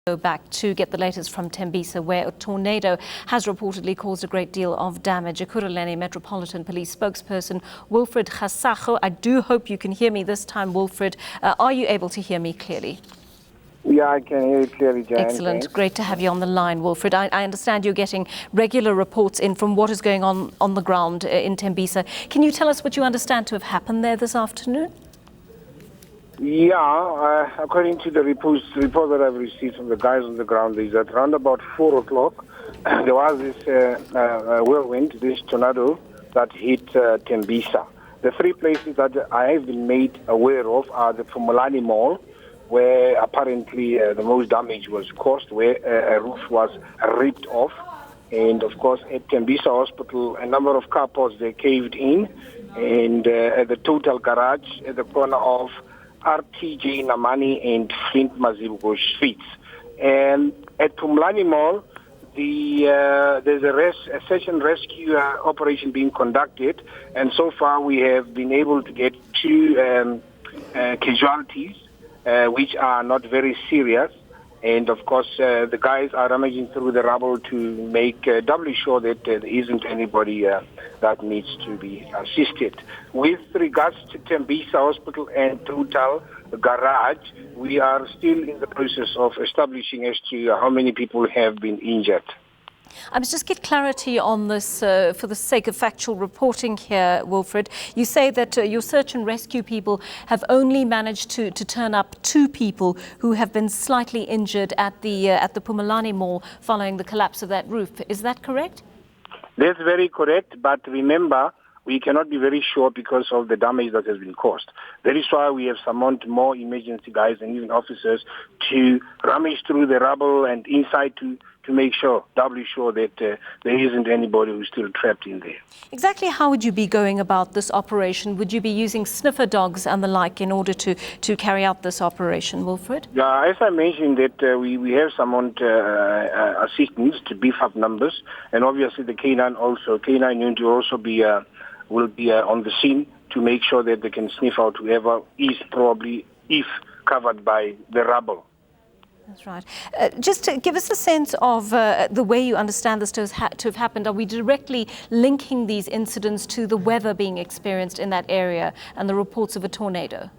Go back to get the latest from Tembisa, where a tornado has reportedly caused a great deal of damage. Ekurhuleni Metropolitan Police spokesperson Wilfred Gasago. I do hope you can hear me this time, Wilfred. Are you able to hear me clearly? Yeah, I can hear you clearly, Jan. Excellent. Thanks. Great to have you on the line, Wilfred. I understand you're getting regular reports in from what is going on the ground in Tembisa. Can you tell us what you understand to have happened there this afternoon? Yeah, according to the report that I've received from the guys on the ground, is that around about 4 o'clock, there was this whirlwind, this tornado that hit Tembisa. The three places that I have been made aware of are the Phumulani Mall, where apparently the most damage was caused, where a roof was ripped off. And of course, at Tembisa Hospital, a number of carports, they caved in. And at the total garage at the corner of RTJ Namani and Flint Mazibuko streets. And at Phumulani Mall, there's a search and rescue operation being conducted, and so far we have been able to get 2 casualties, which are not very serious. And of course, the guys are rummaging through the rubble to make doubly sure that there isn't anybody that needs to be assisted. With regards to Tembisa Hospital and Total Garage, we are still in the process of establishing as to how many people have been injured. I must just get clarity on this for the sake of factual reporting here, Wilfred. You say that your search and rescue people have only managed to turn up 2 people who have been slightly injured at the Phumulani Mall following the collapse of that roof. Is that correct? That's very correct, but remember, we cannot be very sure because of the damage that has been caused. That is why we have summoned more emergency guys and even officers to rummage through the rubble and inside to make sure, doubly sure that there isn't anybody who's still trapped in there. Exactly how would you be going about this operation? Would you be using sniffer dogs and the like in order to carry out this operation, Wilfred? Yeah, as I mentioned, that we have summoned assistants to beef up numbers, and obviously the K9 unit will also be on the scene to make sure that they can sniff out whoever is probably, if covered by the rubble. That's right. Just to give us a sense of the way you understand this to have happened, are we directly linking these incidents to the weather being experienced in that area and the reports of a tornado?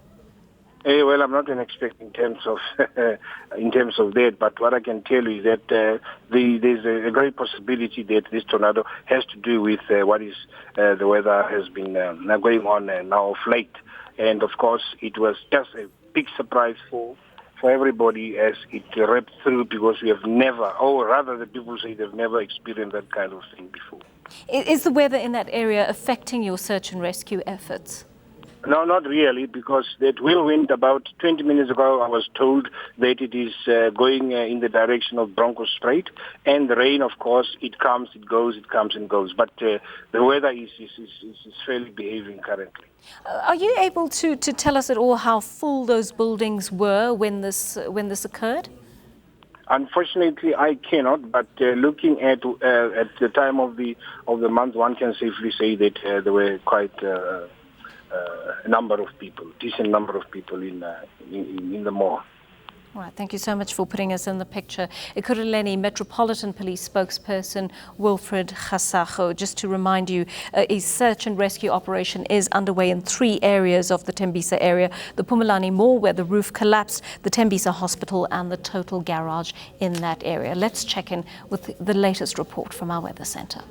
Well, I'm not an expert in terms of that, but what I can tell you is that there's a great possibility that this tornado has to do with what is the weather has been going on now of late. And of course, it was just a big surprise for everybody as it ripped through, because we have never, or rather the people say they've never experienced that kind of thing before. Is the weather in that area affecting your search and rescue efforts? No, not really, because that whirlwind about 20 minutes ago, I was told that it is going in the direction of Bronco Strait, and the rain, of course, it comes, it goes, it comes and goes. But the weather is fairly behaving currently. Are you able to tell us at all how full those buildings were when this occurred? Unfortunately, I cannot. But looking at the time of the month, one can safely say that there were quite a decent number of people in the mall. All right, thank you so much for putting us in the picture. Ekurhuleni Metropolitan Police spokesperson Wilfred Gasago. Just to remind you, a search and rescue operation is underway in 3 areas of the Tembisa area: the Phumulani Mall, where the roof collapsed, the Tembisa Hospital, and the Total Garage in that area. Let's check in with the latest report from our weather centre.